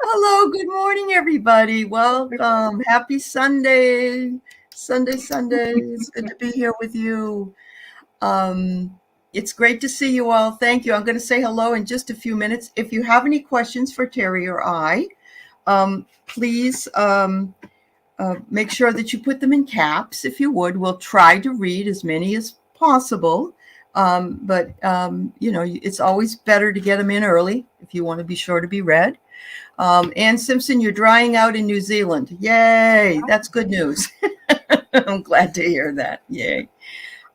Hello, good morning, everybody. Welcome. Happy Sunday. Sunday. It's good to be here with you. It's great to see you all. Thank you. I'm going to say hello in just a few minutes. If you have any questions for Terry or I, please make sure that you put them in caps, if you would. We'll try to read as many as possible. But it's always better to get them in early if you want to be sure to be read. Ann Simpson, you're drying out in New Zealand. Yay, that's good news. I'm glad to hear that. Yay.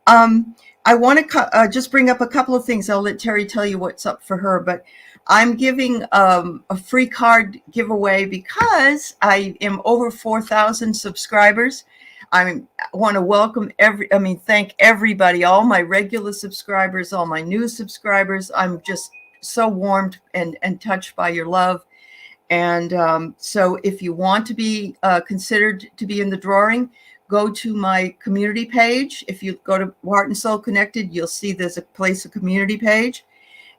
I want to just bring up a couple of things. I'll let Terry tell you what's up for her, but I'm giving a free card giveaway because I am over 4,000 subscribers. I want to thank everybody, all my regular subscribers, all my new subscribers. I'm just so warmed and touched by your love. And so if you want to be considered to be in the drawing, go to my community page. If you go to Heart and Soul Connected, you'll see there's a community page.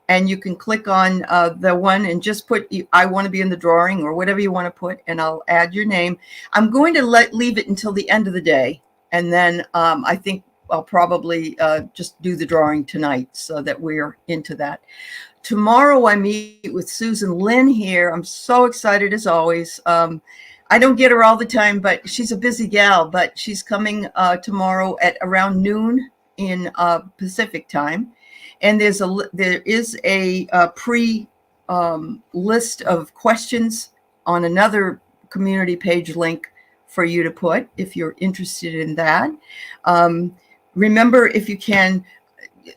And you can click on the one and just put, I want to be in the drawing or whatever you want to put, and I'll add your name. I'm going to leave it until the end of the day. And then I think I'll probably just do the drawing tonight so that we're into that. Tomorrow I meet with Susan Lynn here. I'm so excited as always. I don't get her all the time, but she's a busy gal, but she's coming tomorrow at around noon in Pacific time. And there is a pre list of questions on another community page link for you to put if you're interested in that. Remember, if you can,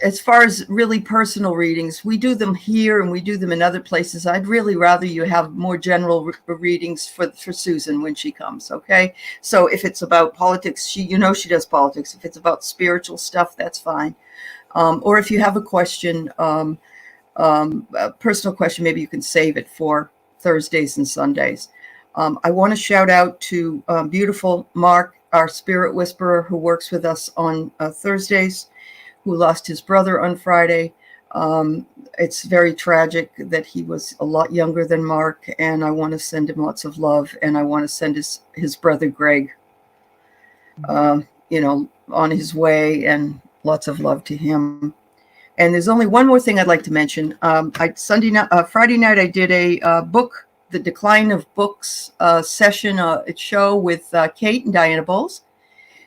as far as really personal readings, we do them here and we do them in other places. I'd really rather you have more general readings for Susan when she comes, okay? So if it's about politics, she does politics. If it's about spiritual stuff, that's fine. Or if you have a question, a personal question, maybe you can save it for Thursdays and Sundays. I want to shout out to beautiful Mark, our spirit whisperer who works with us on Thursdays, who lost his brother on Friday. It's very tragic that he was a lot younger than Mark, and I want to send him lots of love, and I want to send his brother Greg, on his way, and lots of love to him. And there's only one more thing I'd like to mention. Friday night, I did a book, The Decline of Books session, show with Kate and Diana Bowles.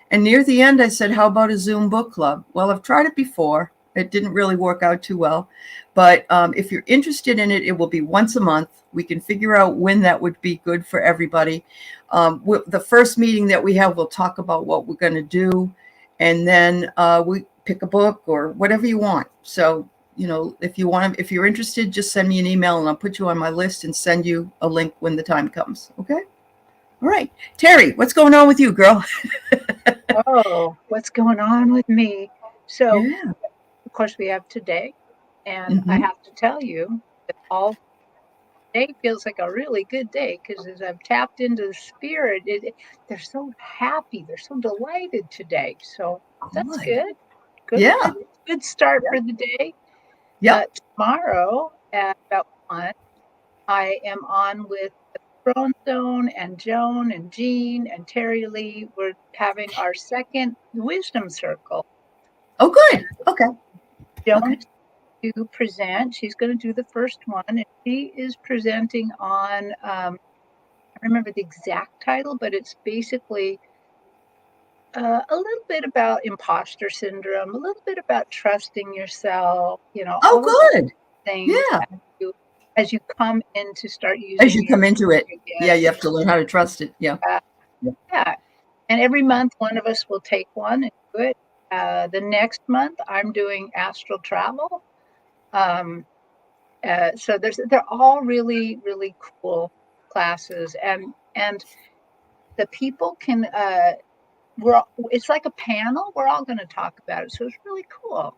And near the end, I said, how about a Zoom book club? Well, I've tried it before. It didn't really work out too well. But if you're interested in it, it will be once a month. We can figure out when that would be good for everybody. The first meeting that we have, we'll talk about what we're going to do. And then we pick a book or whatever you want. So, if you're interested, just send me an email and I'll put you on my list and send you a link when the time comes. Okay? All right. Terry, what's going on with you, girl? Oh, what's going on with me? So, Of course, we have today. And I have to tell you that all day feels like a really good day because as I've tapped into the spirit, they're so happy. They're so delighted today. So that's good. Good start for the day. Yeah. Tomorrow at about 1, I am on with Throne Zone and Joan and Jean and Terry Lee. We're having our second wisdom circle. Oh, good. Okay. Joan is to present. She's going to do the first one, and she is presenting on, I don't remember the exact title, but it's basically a little bit about imposter syndrome, a little bit about trusting yourself, Oh, good. Things. Yeah. As you come in to start using as you come into it. Yeah, you have to learn how to trust it. Yeah. Yeah. And every month, one of us will take one and do it. The next month, I'm doing astral travel. So they're all really, really cool classes. And the people can, it's like a panel. We're all going to talk about it. So it's really cool.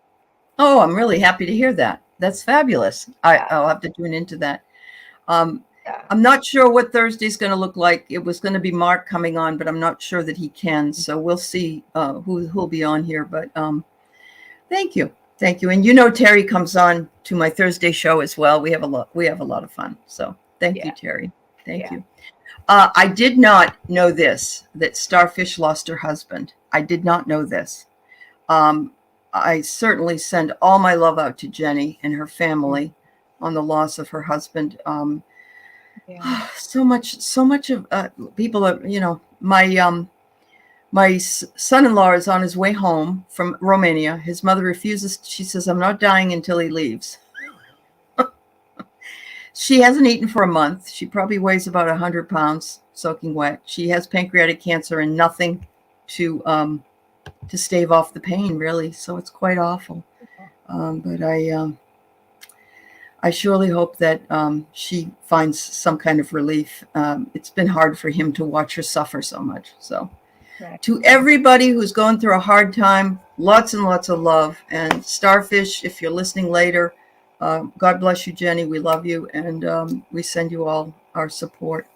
Oh, I'm really happy to hear that. That's fabulous. I'll have to tune into that. I'm not sure what Thursday's going to look like. It was going to be Mark coming on, but I'm not sure that he can. So we'll see who'll be on here. But thank you. Thank you. And you know, Terri comes on to my Thursday show as well. We have a lot of fun. So thank you, Yeah. Terri. Thank Yeah. you. I did not know this, that Starfish lost her husband. I did not know this. Um, I certainly send all my love out to Jenny and her family on the loss of her husband. Yeah. So much of people are, my son-in-law is on his way home from Romania. His mother refuses. She says, "I'm not dying until he leaves." She hasn't eaten for a month. She probably weighs about 100 pounds, soaking wet. She has pancreatic cancer and nothing to stave off the pain, really. So it's quite awful. But I surely hope that she finds some kind of relief. It's been hard for him to watch her suffer so much. So Right. to everybody who's going through a hard time, lots and lots of love. And Starfish, if you're listening later, God bless you, Jenny. We love you, and we send you all our support.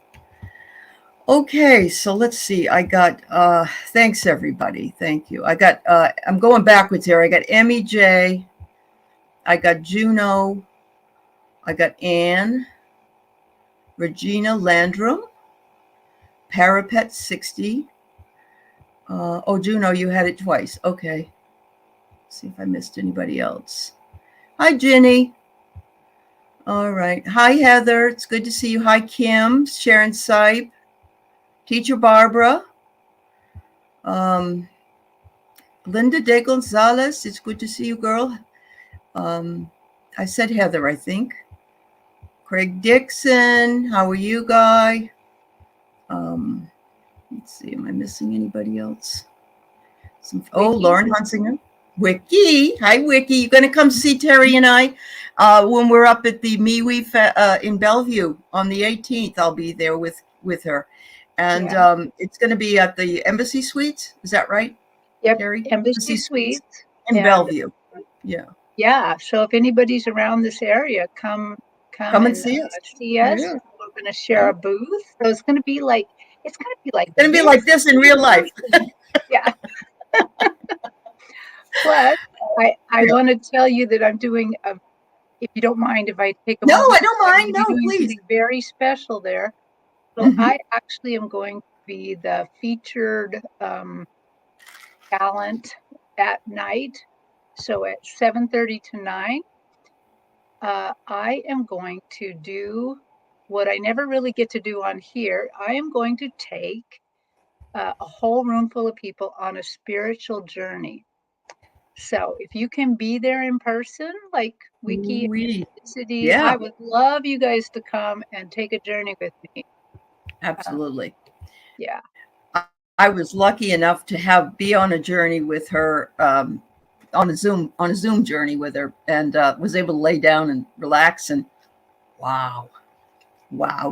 Okay, so let's see. I got, thanks everybody. Thank you. I got, I'm going backwards here. I got Emmy J. I got Juno. I got Anne, Regina Landrum, Parapet 60. Oh, Juno, you had it twice. Okay. Let's see if I missed anybody else. Hi, Ginny. All right. Hi, Heather. It's good to see you. Hi, Kim, Sharon Sipe, Teacher Barbara, Linda De Gonzalez. It's good to see you, girl. I said Heather, I think. Craig Dixon. How are you, Guy? Let's see. Am I missing anybody else? Lauren Hunsinger. Wiki. Hi, Wiki. You're going to come see Terri and I when we're up at the MeWe in Bellevue on the 18th. I'll be there with her. And it's going to be at the Embassy Suites. Is that right, Yep. Terri? Embassy Suites in Bellevue. Yeah. Yeah. So if anybody's around this area, come and see us. See us. Yeah. We're going to share a booth. So it's going to be like it's going to be like this in real life. Yeah. Plus, I want to tell you that I'm doing if you don't mind, if I take a moment. No, I don't mind. No, doing please. Something very special there. So I actually am going to be the featured talent at night. So at 7:30 to 9, I am going to do what I never really get to do on here. I am going to take a whole room full of people on a spiritual journey. So if you can be there in person, like Wiki and City, I would love you guys to come and take a journey with me. Absolutely. Yeah. I was lucky enough to be on a journey with her, on a Zoom journey with her, and was able to lay down and relax. And wow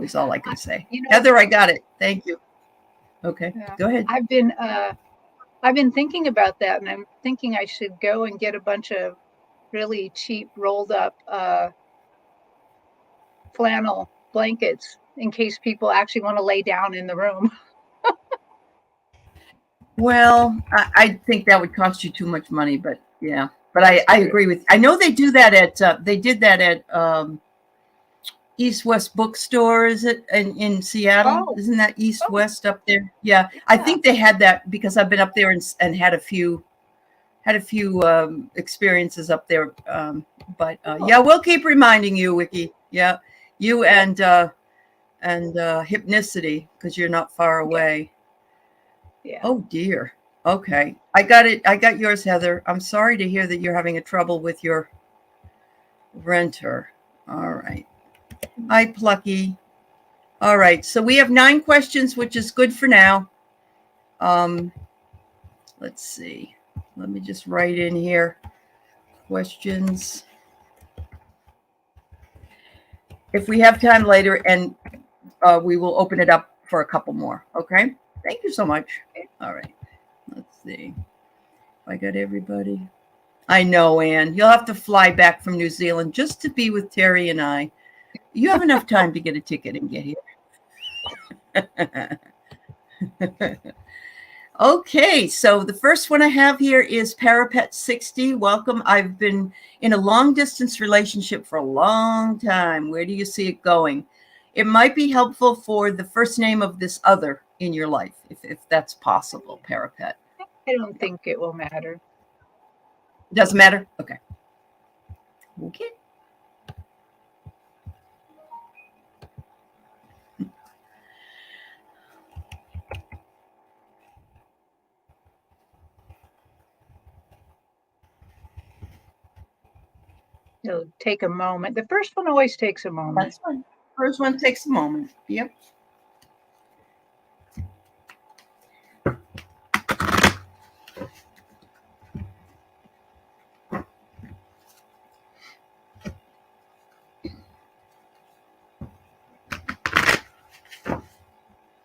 is all I can say. Heather, I got it. Thank you. Okay, go ahead. I've been thinking about that, and I'm thinking I should go and get a bunch of really cheap rolled up flannel blankets in case people actually want to lay down in the room. Well, I think that would cost you too much money, but yeah. But I agree with. I know they do that at. They did that at East West Bookstore. Is it in Seattle? Oh. Isn't that East West up there? Yeah, I think they had that because I've been up there and had a few experiences up there. But yeah, we'll keep reminding you, Wiki. Yeah, you and Hypnicity, because you're not far away. Yeah. Oh dear. Okay, I got it. I got yours, Heather. I'm sorry to hear that you're having a trouble with your renter. All right. Hi, Plucky. All right. So we have 9 questions, which is good for now. Let's see. Let me just write in here questions. If we have time later, and we will open it up for a couple more. Okay. Thank you so much. All right. Let's see. I got everybody. I know, Anne. You'll have to fly back from New Zealand just to be with Terri and I. You have enough time to get a ticket and get here. Okay, so the first one I have here is Parapet 60. Welcome. I've been in a long distance relationship for a long time. Where do you see it going? It might be helpful for the first name of this other in your life, if that's possible, Parapet. I don't think it will matter. Doesn't matter? Okay. Okay. It'll take a moment. The first one always takes a moment. That's fine. First one takes a moment. Yep.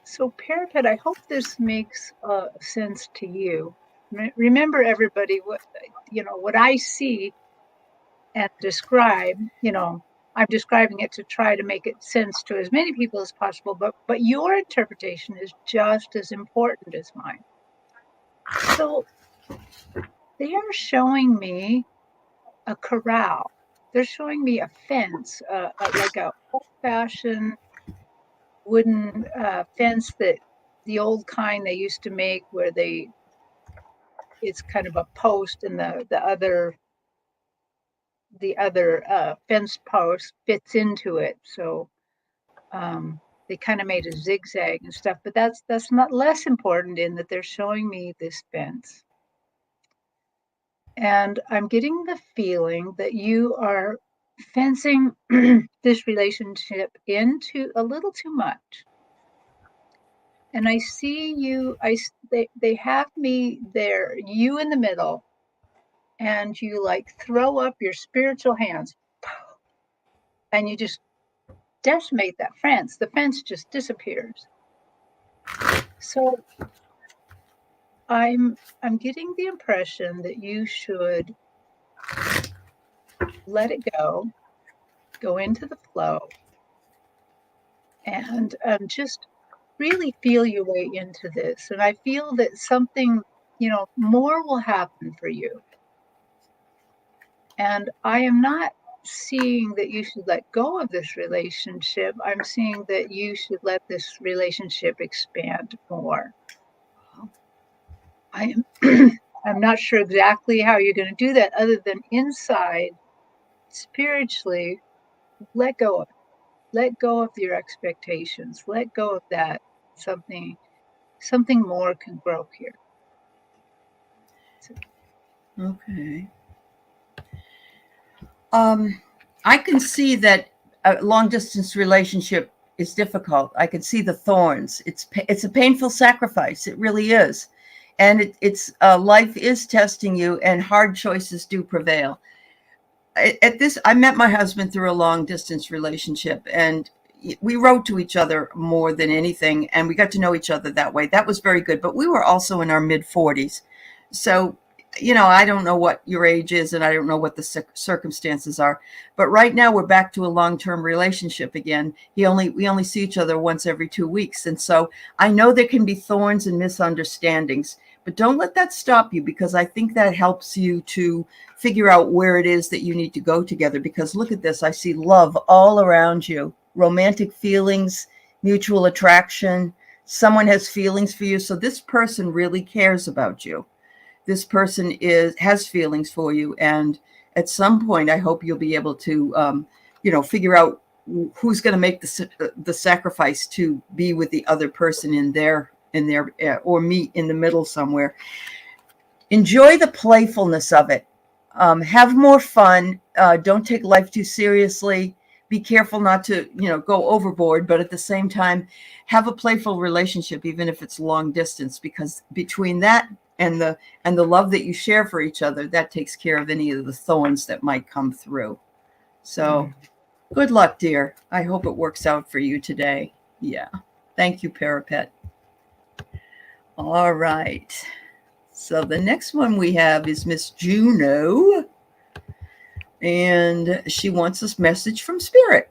So, Parapet, I hope this makes sense to you. Remember, everybody, what I see and describe. I'm describing it to try to make it sense to as many people as possible. But your interpretation is just as important as mine. So, they are showing me a corral. They're showing me a fence, like a old-fashioned wooden fence, that the old kind they used to make, where it's kind of a post, and the other fence post fits into it. So they kind of made a zigzag and stuff. But that's not less important, in that they're showing me this fence. And I'm getting the feeling that you are fencing this relationship into a little too much. And I see you, they have me there, you in the middle, and you like throw up your spiritual hands, and you just decimate that fence. The fence just disappears. So I'm getting the impression that you should let it go into the flow, and just really feel your way into this. And I feel that something, more will happen for you. And I am not seeing that you should let go of this relationship. I'm seeing that you should let this relationship expand more. I am I'm not sure exactly how you're going to do that, other than inside, spiritually, let go of it. Let go of your expectations. Let go of that. Something more can grow here. Okay. I can see that a long distance relationship is difficult. I can see the thorns. It's a painful sacrifice. It really is. And it's life is testing you, and hard choices do prevail. I met my husband through a long distance relationship, and we wrote to each other more than anything, and we got to know each other that way. That was very good. But we were also in our mid 40s. So, I don't know what your age is, and I don't know what the circumstances are. But right now we're back to a long-term relationship again. We only see each other once every 2 weeks. And so I know there can be thorns and misunderstandings, but don't let that stop you, because I think that helps you to figure out where it is that you need to go together. Because look at this, I see love all around you, romantic feelings, mutual attraction. Someone has feelings for you. So this person really cares about you. This person has feelings for you. And at some point, I hope you'll be able to, figure out who's going to make the sacrifice to be with the other person in their or meet in the middle somewhere. Enjoy the playfulness of it. Have more fun. Don't take life too seriously. Be careful not to, go overboard, but at the same time, have a playful relationship, even if it's long distance, because between that and the love that you share for each other, that takes care of any of the thorns that might come through. So good luck, dear. I hope it works out for you today. Yeah. Thank you, Parapet. All right. So the next one we have is Miss Juno, and she wants a message from Spirit.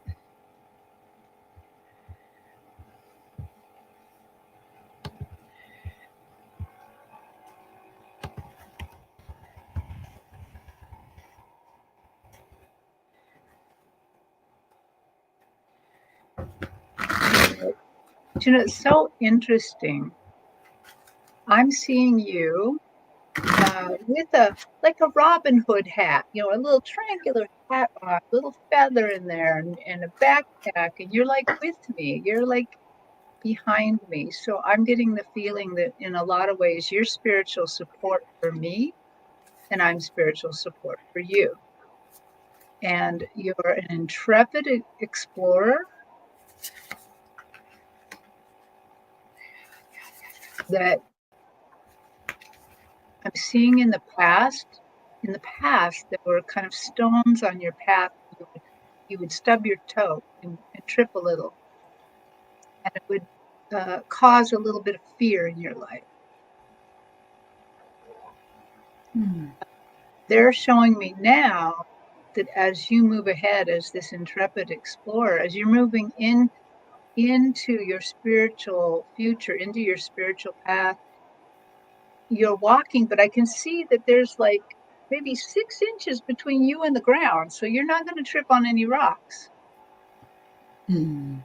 It's so interesting. I'm seeing you with a like a Robin Hood hat, a little triangular hat on, a little feather in there, and a backpack, and you're like with me. You're like behind me. So I'm getting the feeling that in a lot of ways you're spiritual support for me, and I'm spiritual support for you. And you're an intrepid explorer that I'm seeing in the past. In the past, there were kind of stones on your path. You would stub your toe and trip a little, and it would cause a little bit of fear in your life. They're showing me now that as you move ahead as this intrepid explorer, as you're moving into your spiritual future, into your spiritual path, you're walking, but I can see that there's like maybe 6 inches between you and the ground. So you're not going to trip on any rocks. Wow.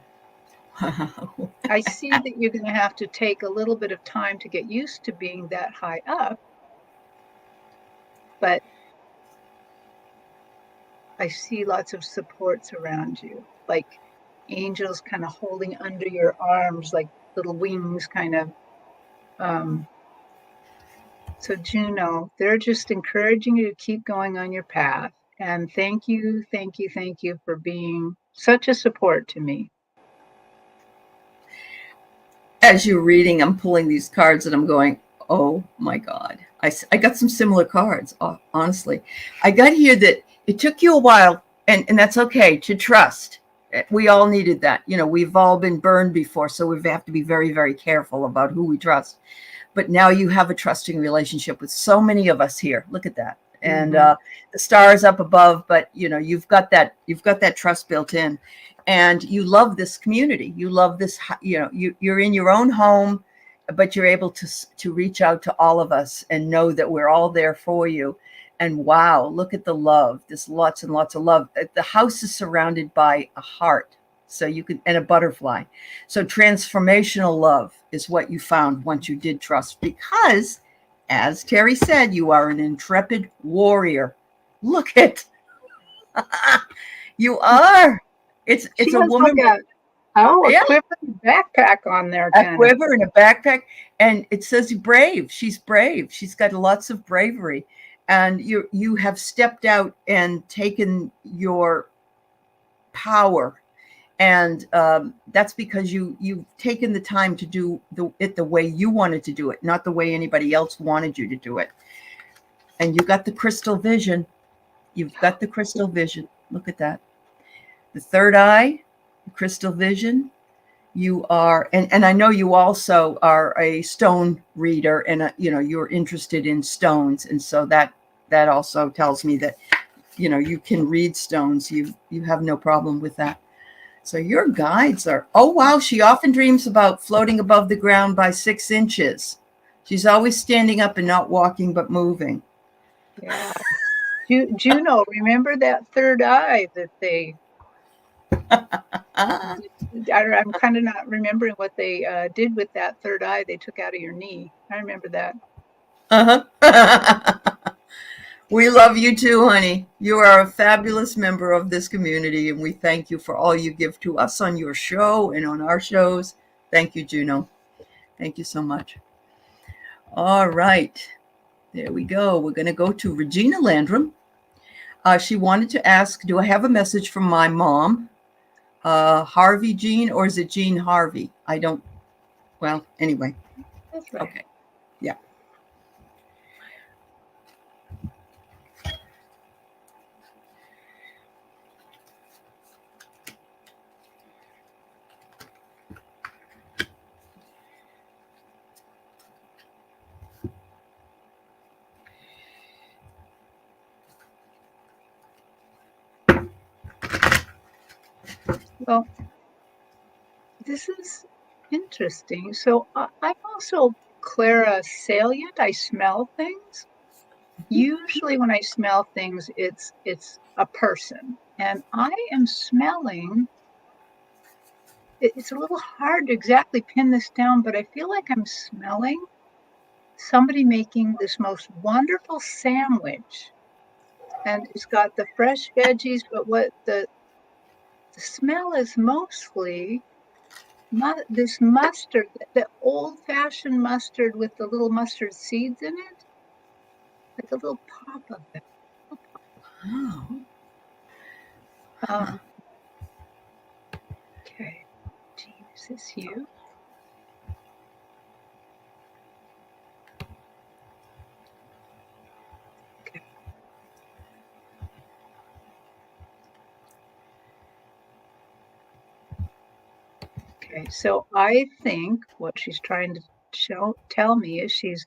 I see that you're going to have to take a little bit of time to get used to being that high up, but I see lots of supports around you, like angels kind of holding under your arms, like little wings kind of. So Juno, they're just encouraging you to keep going on your path. And thank you, thank you, thank you for being such a support to me. As you're reading, I'm pulling these cards and I'm going, oh my God. I got some similar cards, honestly. I got here that it took you a while, and that's okay, to trust. We all needed that. We've all been burned before, so we have to be very, very careful about who we trust. But now you have a trusting relationship with so many of us here. Look at that. And the stars up above, but you've got that trust built in, and you love this community. You love this, you're in your own home, but you're able to reach out to all of us and know that we're all there for you. And wow, look at the love. There's lots and lots of love. The house is surrounded by a heart. So you can, and a butterfly. So transformational love is what you found once you did trust, because as Terri said, you are an intrepid warrior. Look at you are. It's She a has woman. like a Yeah, quiver and backpack on there, a kind of. quiver and a backpack, and it says brave. She's brave. She's got lots of bravery, and you have stepped out and taken your power. And that's because you've taken the time to do it the way you wanted to do it, not the way anybody else wanted you to do it. And you got the crystal vision. You've got the crystal vision. Look at that. The third eye, the crystal vision. You are, and I know you also are a stone reader, and you're interested in stones, and so that also tells me that you can read stones. You have no problem with that. So your guides are, oh, wow. She often dreams about floating above the ground by 6 inches. She's always standing up and not walking, but moving. Yeah. Juno, remember that third eye that they, I'm kind of not remembering what they did with that third eye they took out of your knee. I remember that. Uh-huh. We love you too, honey. You are a fabulous member of this community, and we thank you for all you give to us on your show and on our shows. Thank you, Juno. Thank you so much. All right. There we go. We're going to go to Regina Landrum. She wanted to ask, do I have a message from my mom, Harvey Jean, or is it Jean Harvey? I don't, well, anyway. That's right. Okay. Yeah. Well, this is interesting. So I'm also clairsalient. I smell things. Usually when I smell things, it's a person. And I am smelling it's a little hard to exactly pin this down, but I feel like I'm smelling somebody making this most wonderful sandwich. And it's got the fresh veggies, but what the smell is mostly this mustard, the old-fashioned mustard with the little mustard seeds in it, like a little pop of it. Oh. Okay, Jean, is this you? Okay. Okay, so I think what she's trying to tell me is she's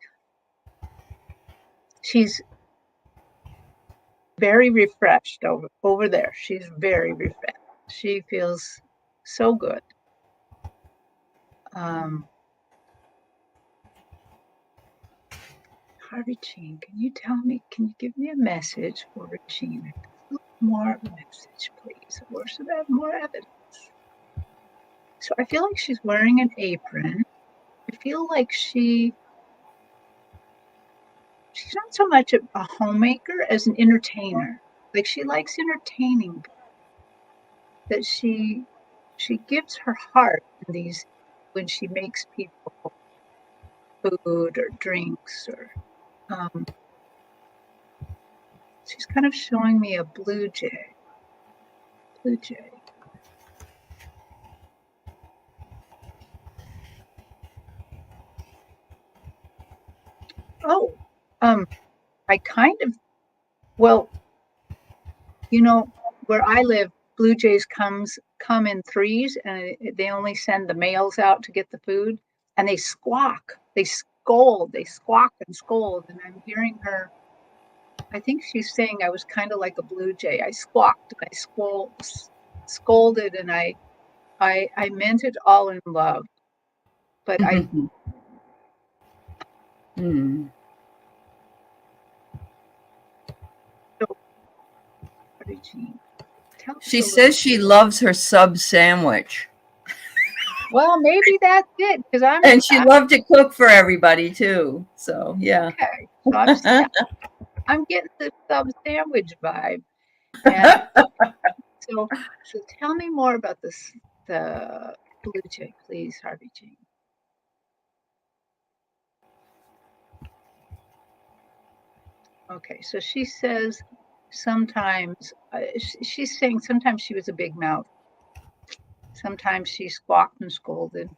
very refreshed over there. She's very refreshed. She feels so good. Hi, Regine, can you give me a message for Regina? A little more message, please, or should I have more evidence? So I feel like she's wearing an apron. I feel like she's not so much a homemaker as an entertainer. Like she likes entertaining, that she gives her heart in these when she makes people food or drinks or she's kind of showing me a blue jay. Blue jay. Oh, I kind of, well, you know, where I live, blue jays come in threes, and they only send the males out to get the food, and they squawk, they scold, they squawk and scold, and I'm hearing her. I think she's saying I was kind of like a blue jay. I squawked, and I scolded, and I meant it all in love, but I. Mm. She says she loves her sub sandwich. Well, maybe that's it, because And she loved to cook for everybody too. So yeah. Okay, so I'm getting the sub sandwich vibe, and so tell me more about the blue jay, please, Harvey Jean. Okay, so she says sometimes she's saying sometimes she was a big mouth. Sometimes she squawked and scolded.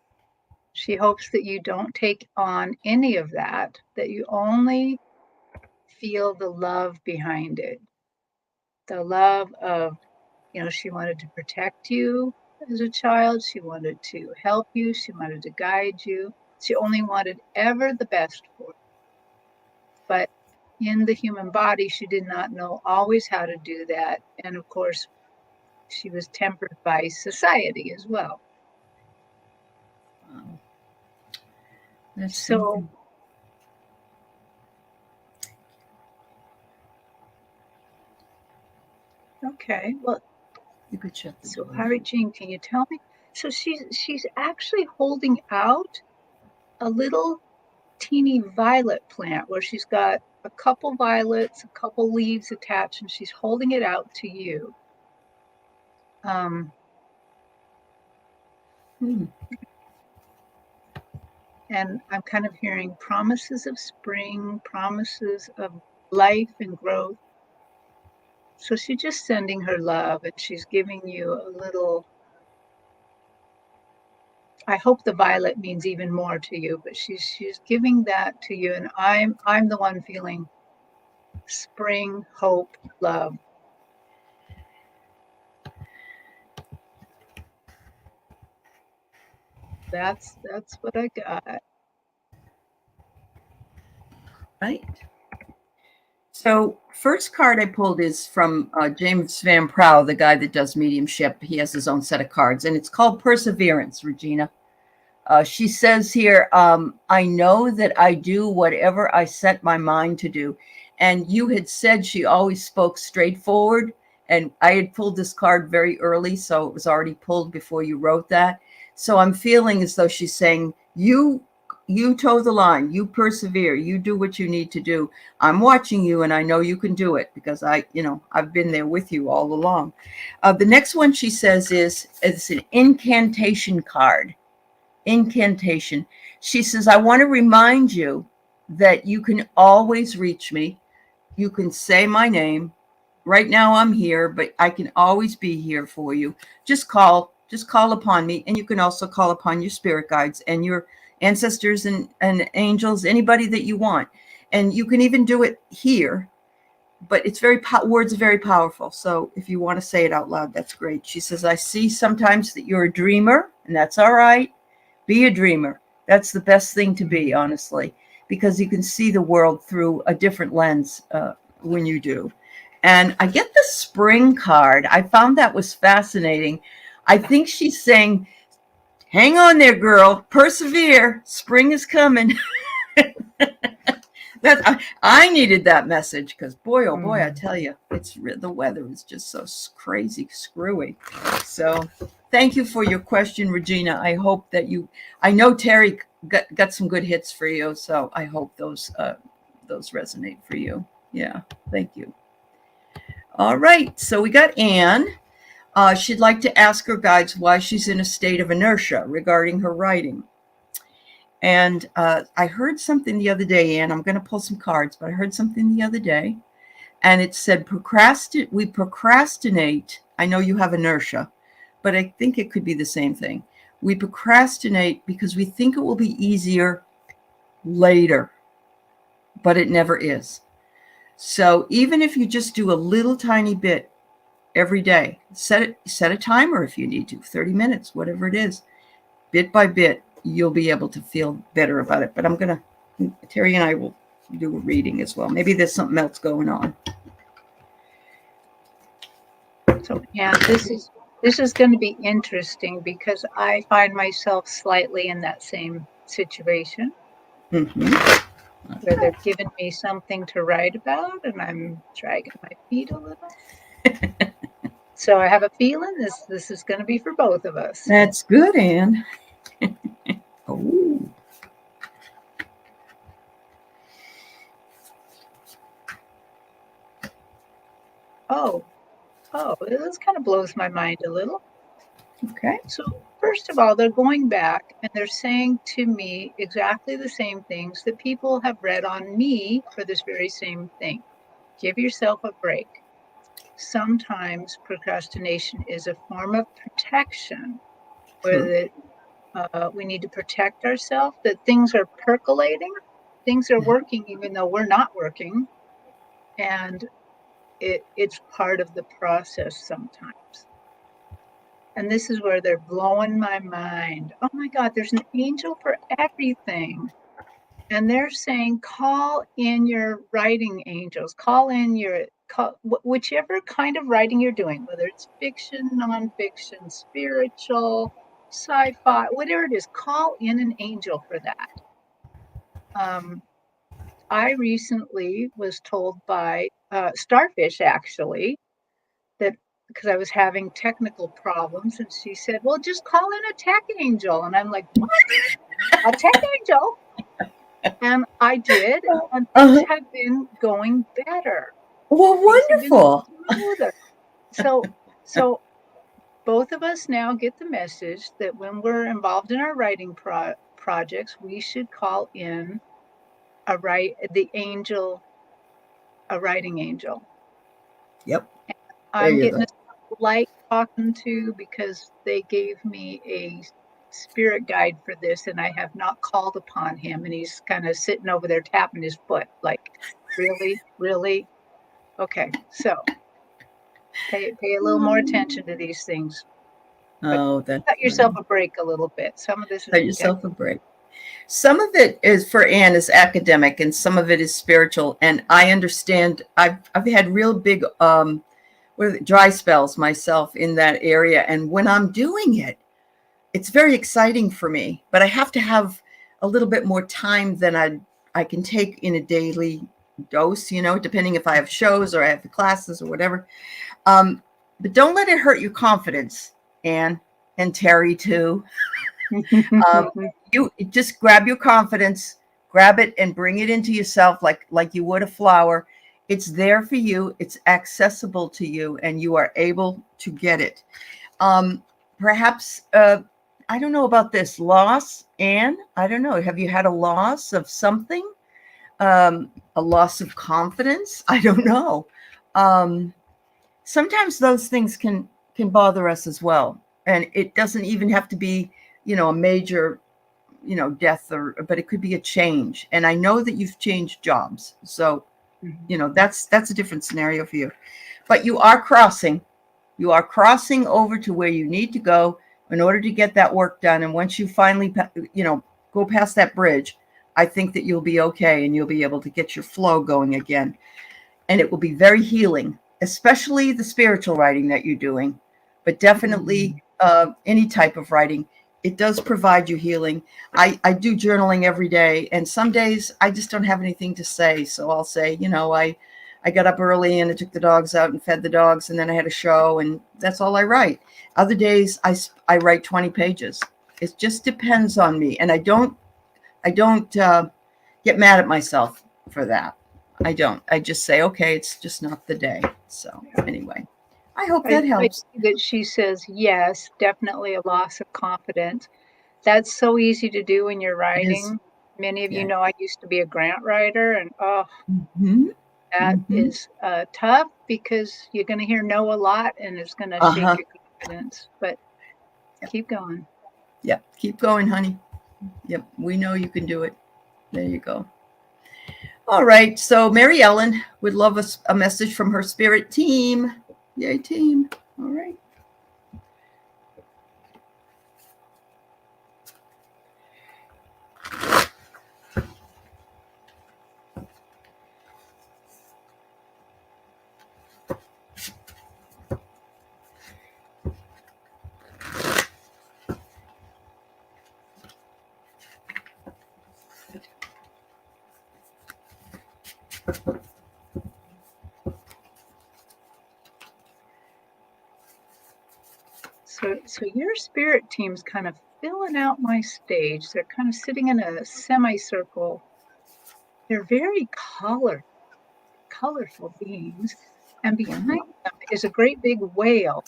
She hopes that you don't take on any of that, that you only feel the love behind it. The love of, she wanted to protect you as a child. She wanted to help you. She wanted to guide you. She only wanted ever the best for you. But in the human body, she did not know always how to do that. And of course, she was tempered by society as well. That's so. Okay, well, you could shut the so door. Harry Jean, can you tell me? So she's actually holding out a little teeny violet plant where she's got a couple violets, a couple leaves attached, and she's holding it out to you. And I'm kind of hearing promises of spring, promises of life and growth. So she's just sending her love, and she's giving you a little. I hope the violet means even more to you, but she's giving that to you, and I'm the one feeling spring, hope, love. That's what I got. Right. So first card I pulled is from James Van Prow, the guy that does mediumship. He has his own set of cards, and it's called Perseverance, Regina. She says here, I know that I do whatever I set my mind to do. And you had said she always spoke straightforward, And I had pulled this card very early, so it was already pulled before you wrote that. So I'm feeling as though she's saying, you toe the line, you persevere, you do what you need to do. I'm watching you, and I know you can do it because I've been there with you all along. The next one she says it's an incantation card. Incantation. She says, I want to remind you that you can always reach me. You can say my name. Right now I'm here, but I can always be here for you. Just call upon me. And you can also call upon your spirit guides and your ancestors and angels, anybody that you want. And you can even do it here, but it's words are very powerful. So if you want to say it out loud, that's great. She says, I see sometimes that you're a dreamer, and that's all right. Be a dreamer. That's the best thing to be, honestly, because you can see the world through a different lens when you do. And I get the spring card. I found that was fascinating. I think she's saying, hang on there, girl. Persevere. Spring is coming. I needed that message because boy, oh boy, I tell you, the weather is just so crazy screwy. So thank you for your question, Regina. I hope that I know Terry got some good hits for you. So I hope those resonate for you. Yeah. Thank you. All right. So we got Anne. She'd like to ask her guides why she's in a state of inertia regarding her writing. And I heard something the other day, Anne. I'm going to pull some cards, but I heard something the other day, and it said we procrastinate. I know you have inertia, but I think it could be the same thing. We procrastinate because we think it will be easier later, but it never is. So even if you just do a little tiny bit every day, set a timer if you need to, 30 minutes, whatever it is, bit by bit, you'll be able to feel better about it. But Terry and I will do a reading as well. Maybe there's something else going on. So yeah, this is going to be interesting because I find myself slightly in that same situation. Mm-hmm. Where they're giving me something to write about and I'm dragging my feet a little. So I have a feeling this is going to be for both of us. That's good, Anne. Oh. Oh, this kind of blows my mind a little. Okay. So first of all, they're going back and they're saying to me exactly the same things that people have read on me for this very same thing. Give yourself a break. Sometimes procrastination is a form of protection where we need to protect ourselves, that things are percolating, things are working even though we're not working. And it's part of the process sometimes. And this is where they're blowing my mind. Oh my God, there's an angel for everything. And they're saying, call in your writing angels, whichever kind of writing you're doing, whether it's fiction, nonfiction, spiritual, sci-fi, whatever it is, call in an angel for that. I recently was told by Starfish, actually, that because I was having technical problems, and she said, well, just call in a tech angel. And I'm like, what? A tech angel? And I did, and things have been going better. Well, wonderful. So both of us now get the message that when we're involved in our writing projects, we should call in a writing angel. Yep. I'm getting a slight talking to because they gave me a spirit guide for this and I have not called upon him, and he's kind of sitting over there tapping his foot like, really? Okay, so pay a little more attention to these things. Cut yourself a break a little bit. Some of this is cut yourself a break. Some of it is for Anne is academic and some of it is spiritual. And I understand I've had real big dry spells myself in that area. And when I'm doing it, it's very exciting for me, but I have to have a little bit more time than I can take in a daily dose, depending if I have shows or I have classes or whatever. But don't let it hurt your confidence, Anne, and Terri too. You just grab your confidence, grab it and bring it into yourself like you would a flower. It's there for you. It's accessible to you, and you are able to get it. Perhaps, I don't know about this loss, Anne. I don't know. Have you had a loss of something? A loss of confidence? I don't know. Sometimes those things can bother us as well, and it doesn't even have to be, a major, death, but it could be a change. And I know that you've changed jobs, so that's a different scenario for you. But you are crossing over to where you need to go in order to get that work done. And once you finally, go past that bridge, I think that you'll be okay, and you'll be able to get your flow going again. And it will be very healing, especially the spiritual writing that you're doing, but definitely any type of writing. It does provide you healing. I do journaling every day, and some days I just don't have anything to say. So I'll say, I got up early and I took the dogs out and fed the dogs, and then I had a show, and that's all I write. Other days I write 20 pages. It just depends on me. And I don't get mad at myself for that. I don't. I just say, okay, it's just not the day. So anyway, I hope that helps. I see that she says, yes, definitely a loss of confidence. That's so easy to do when you're writing. Many of you know I used to be a grant writer, and that is tough, because you're going to hear no a lot, and it's going to shake your confidence. But keep going. Yeah, keep going, honey. Yep, we know you can do it. There you go. All right, so Mary Ellen would love a message from her spirit team. Yay, team. All right. So your spirit team's kind of filling out my stage. They're kind of sitting in a semicircle. They're very colorful beings. And behind them is a great big whale.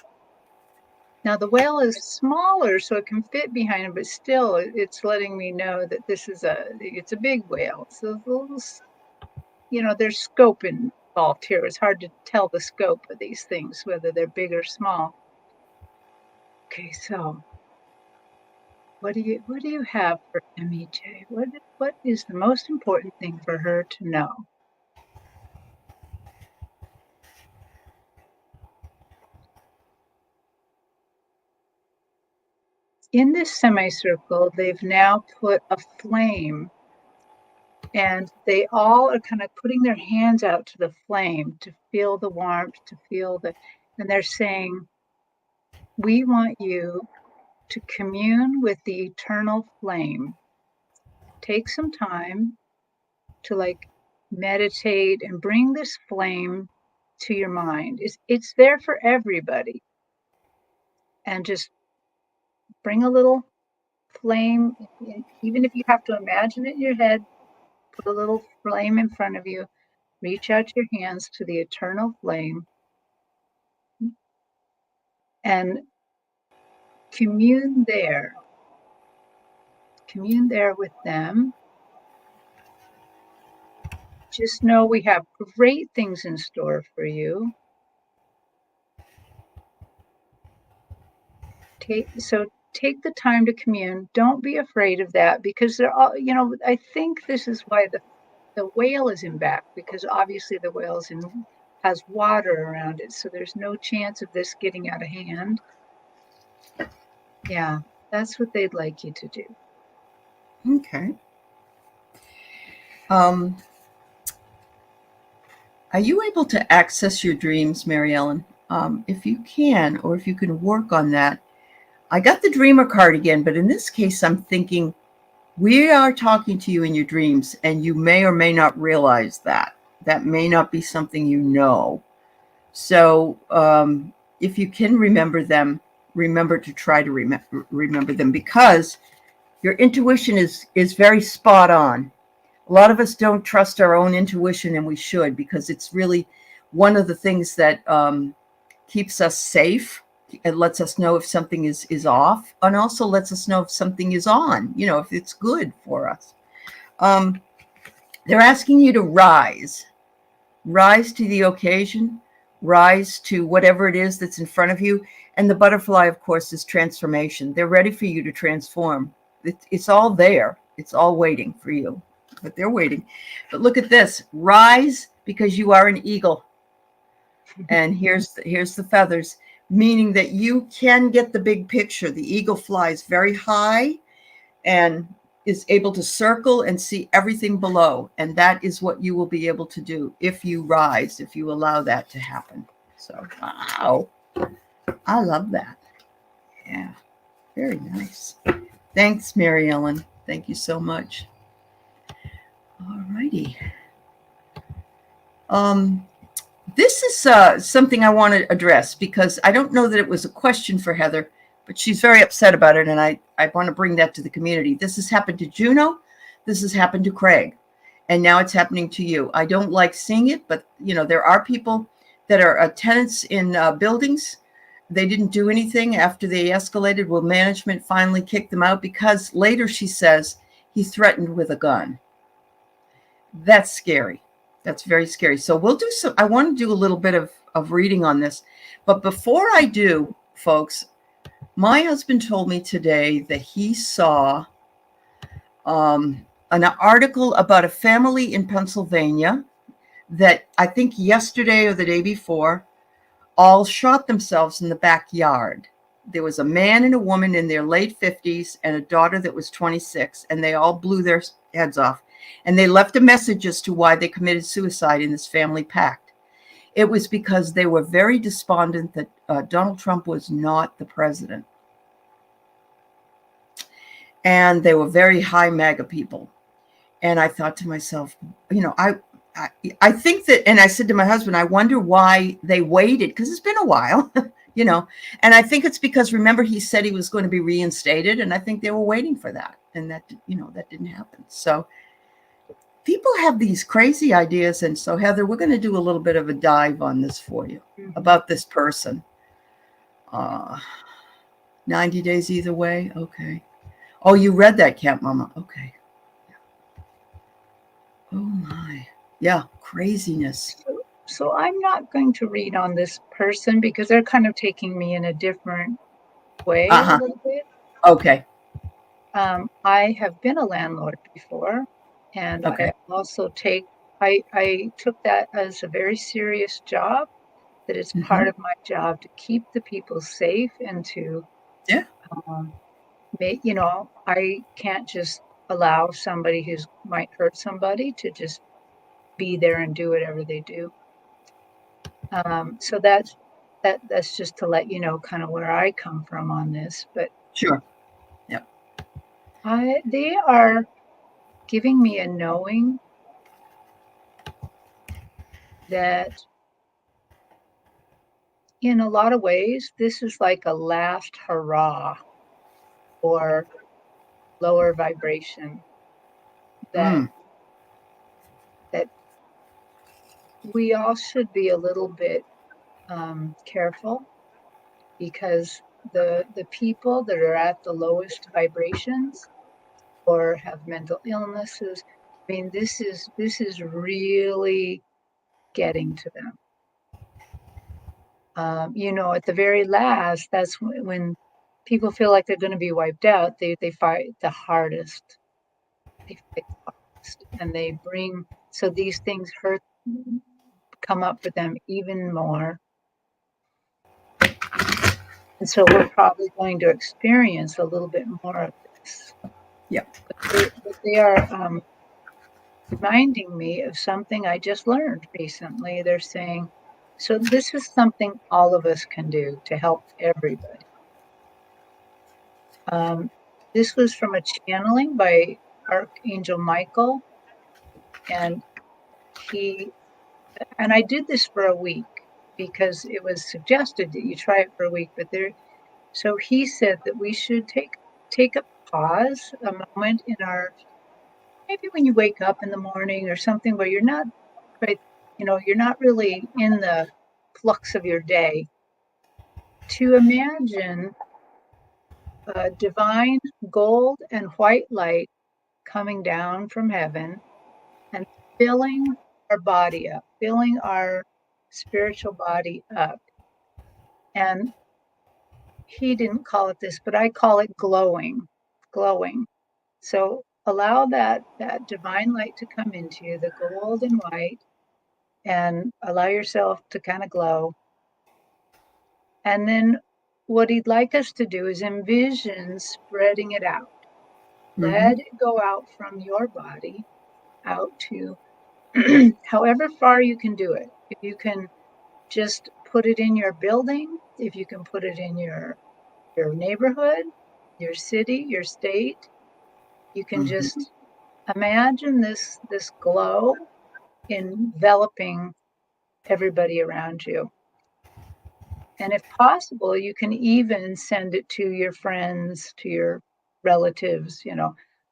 Now the whale is smaller, so it can fit behind him, but still it's letting me know that it's a big whale. So there's scope involved here. It's hard to tell the scope of these things, whether they're big or small. Okay, so what do you have for MEJ? What is the most important thing for her to know? In this semicircle, they've now put a flame, and they all are kind of putting their hands out to the flame to feel the warmth, and they're saying, we want you to commune with the eternal flame. Take some time to meditate and bring this flame to your mind. It's there for everybody. And just bring a little flame, even if you have to imagine it in your head, put a little flame in front of you, reach out your hands to the eternal flame, and commune there with them. Just know we have great things in store for you. Take the time to commune. Don't be afraid of that, because they're all, I think this is why the whale is in back, because obviously the whale has water around it, so there's no chance of this getting out of hand. Yeah, that's what they'd like you to do. Okay. Are you able to access your dreams, Mary Ellen? If you can, or if you can work on that. I got the dreamer card again, but in this case, I'm thinking we are talking to you in your dreams, and you may or may not realize that. that may not be something you know. So if you can remember them, remember to try to remember them, because your intuition is very spot on. A lot of us don't trust our own intuition, and we should, because it's really one of the things that keeps us safe. It lets us know if something is off, and also lets us know if something is on, if it's good for us. Um, they're asking you to rise to the occasion, rise to whatever it is that's in front of you. And the butterfly, of course, is transformation. They're ready for you to transform. It's all there. It's all waiting for you, but they're waiting. But look at this: rise, because you are an eagle. And here's the feathers, meaning that you can get the big picture. The eagle flies very high and is able to circle and see everything below. And that is what you will be able to do if you rise, if you allow that to happen. So, wow. I love that. Yeah, very nice. Thanks, Mary Ellen. Thank you so much. All righty. This is something I want to address, because I don't know that it was a question for Heather, but she's very upset about it, and I want to bring that to the community. This has happened to Juno. This has happened to Craig, and now it's happening to you. I don't like seeing it, but there are people that are tenants in buildings. They didn't do anything after they escalated. Well, management finally kicked them out because later, she says, he threatened with a gun. That's scary. That's very scary. So we'll do some, I want to do a little bit of reading on this. But before I do, folks, my husband told me today that he saw an article about a family in Pennsylvania that I think yesterday or the day before all shot themselves in the backyard. There was a man and a woman in their late 50s and a daughter that was 26, and they all blew their heads off. And they left a message as to why they committed suicide in this family pact. It was because they were very despondent that Donald Trump was not the president. And they were very high MAGA people. And I thought to myself, I think that, and I said to my husband, I wonder why they waited, because it's been a while, and I think it's because, remember, he said he was going to be reinstated, and I think they were waiting for that. And that didn't happen. So people have these crazy ideas. And so, Heather, we're going to do a little bit of a dive on this for you, about this person. 90 days either way. Okay. Oh, you read that, Camp Mama. Okay. Oh my. Yeah. Craziness. So I'm not going to read on this person, because they're kind of taking me in a different way a little bit. Okay. I have been a landlord before, and Okay. I also I took that as a very serious job, that it's part of my job to keep the people safe and to, I can't just allow somebody who might hurt somebody to just be there and do whatever they do. So that's just to let you know kind of where I come from on this. But sure. Yep. They are giving me a knowing that in a lot of ways, this is like a last hurrah for lower vibration, that we all should be a little bit careful, because the people that are at the lowest vibrations or have mental illnesses, I mean, this is really getting to them. At the very last, that's when people feel like they're going to be wiped out. They fight the hardest. They fight the hardest, and they bring, so these things come up for them even more. And so we're probably going to experience a little bit more of this. Yeah. But they are reminding me of something I just learned recently. They're saying, so this is something all of us can do to help everybody. This was from a channeling by Archangel Michael, and he and I did this for a week because it was suggested that you try it for a week, so he said that we should take a pause, a moment in our, maybe when you wake up in the morning or something where you're not quite, you're not really in the flux of your day, to imagine divine gold and white light coming down from heaven and filling our body up, filling our spiritual body up. And he didn't call it this, but I call it glowing, glowing. So allow that divine light to come into you, the gold and white, and allow yourself to kind of glow. And then what he'd like us to do is envision spreading it out. Let it go out from your body out to however far you can do it. If you can just put it in your building, if you can put it in your neighborhood, your city, your state, you can just imagine this glow enveloping everybody around you. And if possible, you can even send it to your friends, to your relatives,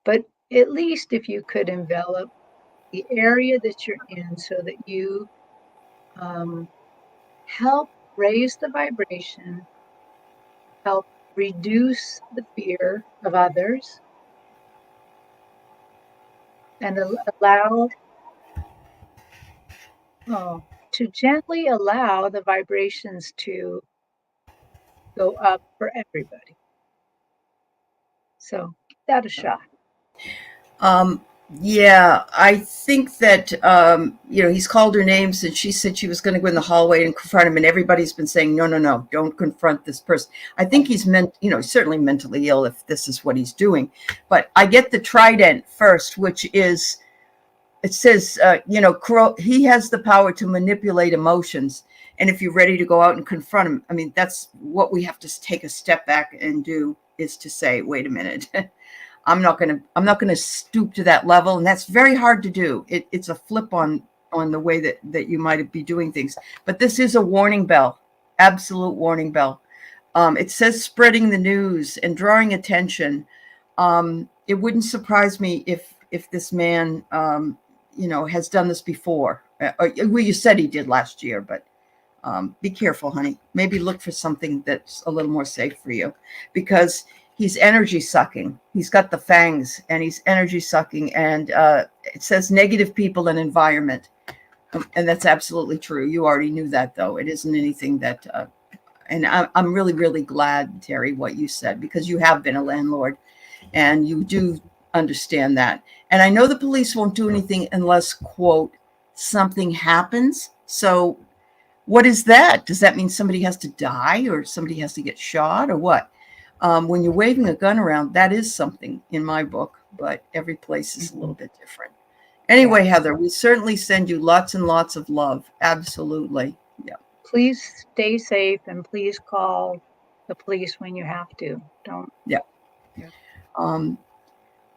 But at least if you could envelop the area that you're in so that you help raise the vibration, help reduce the fear of others, and allow to gently allow the vibrations to go up for everybody. So give that a shot. Yeah, I think that he's called her names, and she said she was going to go in the hallway and confront him, and everybody's been saying, no, no, no, don't confront this person. I think he's certainly mentally ill if this is what he's doing. But I get the trident first, which is, it says, he has the power to manipulate emotions. And if you're ready to go out and confront him, I mean, that's what we have to take a step back and do, is to say, wait a minute. I'm not gonna stoop to that level, and that's very hard to do. It's a flip on the way that you might be doing things. But this is a warning bell, absolute warning bell. It says spreading the news and drawing attention. It wouldn't surprise me if this man, has done this before. Well, you said he did last year, but be careful, honey. Maybe look for something that's a little more safe for you, because he's energy sucking. He's got the fangs, and he's energy sucking. And it says negative people and environment. And that's absolutely true. You already knew that, though. It isn't anything that, and I'm really, really glad, Terri, what you said, because you have been a landlord and you do understand that. And I know the police won't do anything unless, quote, something happens. So what is that? Does that mean somebody has to die, or somebody has to get shot, or what? When you're waving a gun around, that is something in my book, but every place is a little bit different. Anyway, Heather, we certainly send you lots and lots of love. Absolutely. Yeah. Please stay safe, and please call the police when you have to. Don't. Yeah.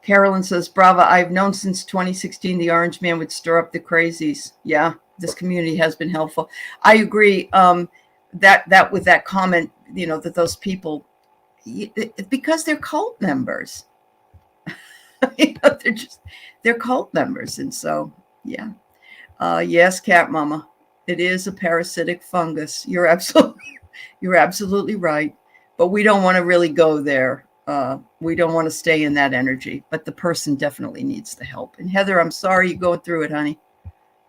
Carolyn says, Brava, I've known since 2016 the Orange Man would stir up the crazies. Yeah, this community has been helpful. I agree that with that comment, that those people, because they're cult members. They're cult members. And so, yeah. Yes, Cat Mama, it is a parasitic fungus. You're absolutely right. But we don't want to really go there. We don't want to stay in that energy, but the person definitely needs the help. And Heather, I'm sorry you're going through it, honey.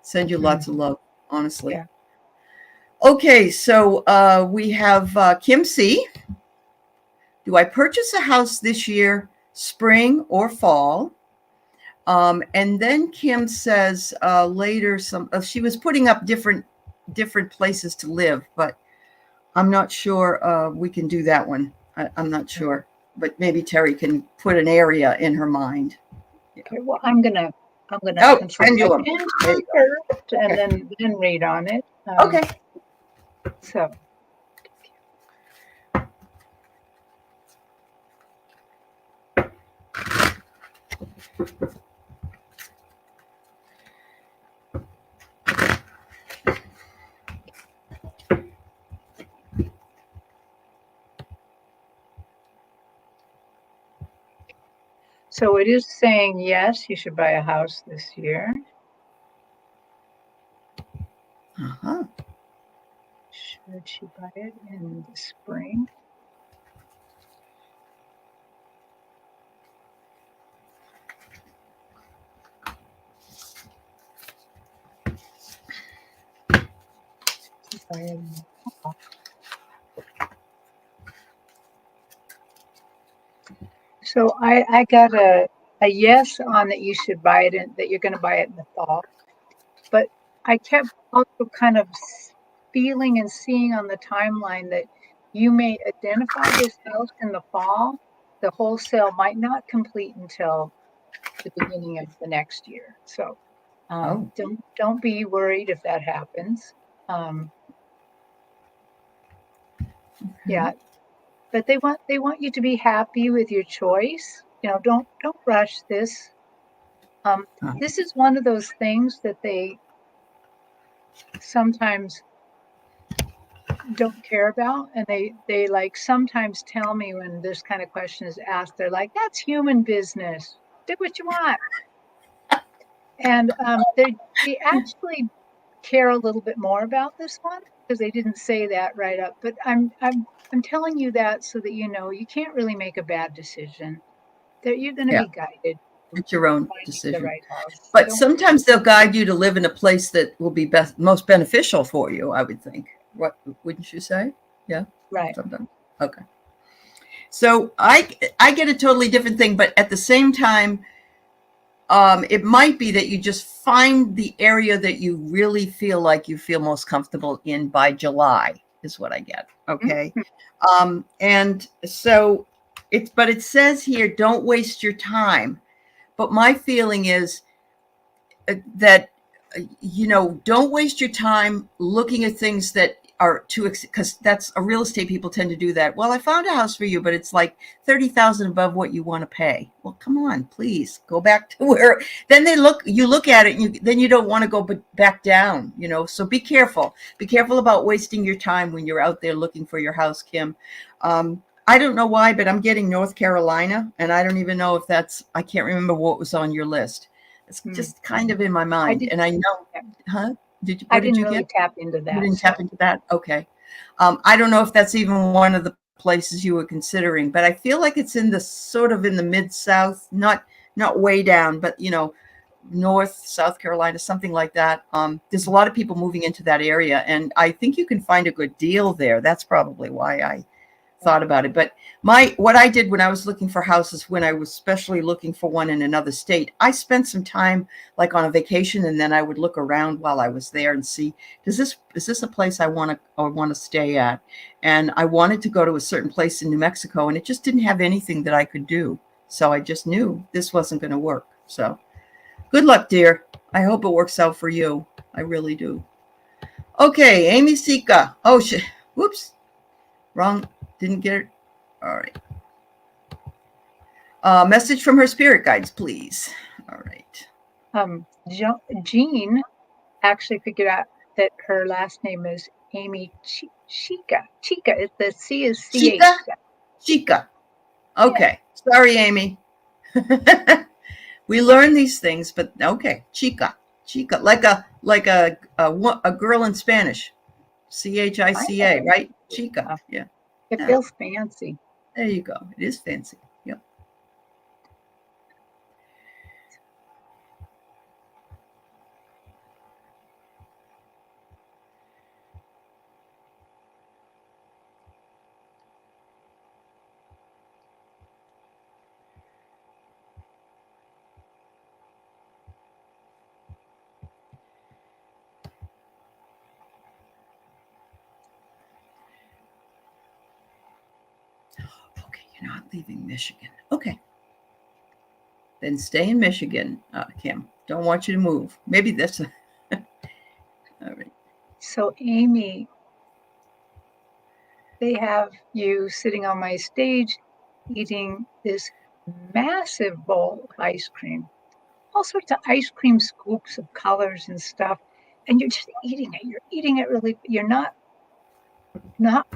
Send you lots of love, honestly. Yeah. Okay, so we have Kim C. Do I purchase a house this year, spring or fall? And then Kim says later, she was putting up different places to live, but I'm not sure we can do that one. I'm not sure, but maybe Terri can put an area in her mind. Yeah. Okay, well, I'm gonna pendulum first, and then read on it. Okay. So. So it is saying, yes, you should buy a house this year. Uh-huh. Should she buy it in the spring? Buy it in the fall. So I got a yes on that you should buy it in, that you're going to buy it in the fall. But I kept also kind of feeling and seeing on the timeline that you may identify this house in the fall. The wholesale might not complete until the beginning of the next year. So Oh. don't be worried if that happens. Um, yeah, but they want you to be happy with your choice. You know, don't rush this. This is one of those things that they sometimes don't care about, and they like sometimes tell me when this kind of question is asked, they're like, "That's human business. Do what you want." And they actually care a little bit more about this one because they didn't say that right up. But I'm telling you that so that you know you can't really make a bad decision. That you're going to Yeah, be guided to it's your own finding the decision. right house. But Don't. sometimes they'll guide you to live in a place that will be most beneficial for you, I would think. What wouldn't you say? Yeah, Right. sometimes. Okay. So I get a totally different thing, but at the same time, it might be that you just find the area that you really feel like you feel most comfortable in by July, is what I get. Okay. Mhm. And so but it says here, don't waste your time. But my feeling is that, don't waste your time looking at things that are too, because that's a real estate, people tend to do that. Well, I found a house for you, but it's like 30,000 above what you want to pay. Well, come on, please go back to where, then you look at it, and then you don't want to go back down, so be careful about wasting your time when you're out there looking for your house, Kim. I don't know why, but I'm getting North Carolina, and I don't even know if I can't remember what was on your list. It's Hmm. just kind of in my I mind, did. and I know, Yeah, huh? I What did didn't you really get? tap into You that. didn't tap So into that? Okay. I don't know if that's even one of the places you were considering, but I feel like it's in the sort of in the mid-South, not way down, but North South Carolina, something like that. There's a lot of people moving into that area, and I think you can find a good deal there. That's probably why I thought about it. But what I did when I was looking for houses, when I was especially looking for one in another state, I spent some time like on a vacation, and then I would look around while I was there and see, is this a place I want to stay at? And I wanted to go to a certain place in New Mexico, and it just didn't have anything that I could do. So I just knew this wasn't going to work. So good luck, dear. I hope it works out for you. I really do. Okay, Amy Sika. Oh shit. Whoops. Wrong. Didn't get it. All right. Message from her spirit guides, please. All right. Jean actually figured out that her last name is Amy Chica. Chica. The C is Chica? CH. Chica. Yeah. Okay. Sorry, Amy. We learn these things, but okay. Chica. Chica. Like a girl in Spanish. Kind CHICA, of. right? Chica. Yeah. Yeah. It Yeah. feels fancy. There you go. It is fancy. Yep. Okay, you're not leaving Michigan. Okay. Then stay in Michigan, Kim. Don't want you to move. Maybe that's all right. So, Amy, they have you sitting on my stage eating this massive bowl of ice cream, all sorts of ice cream scoops of colors and stuff. And you're just eating it. You're eating it really, you're not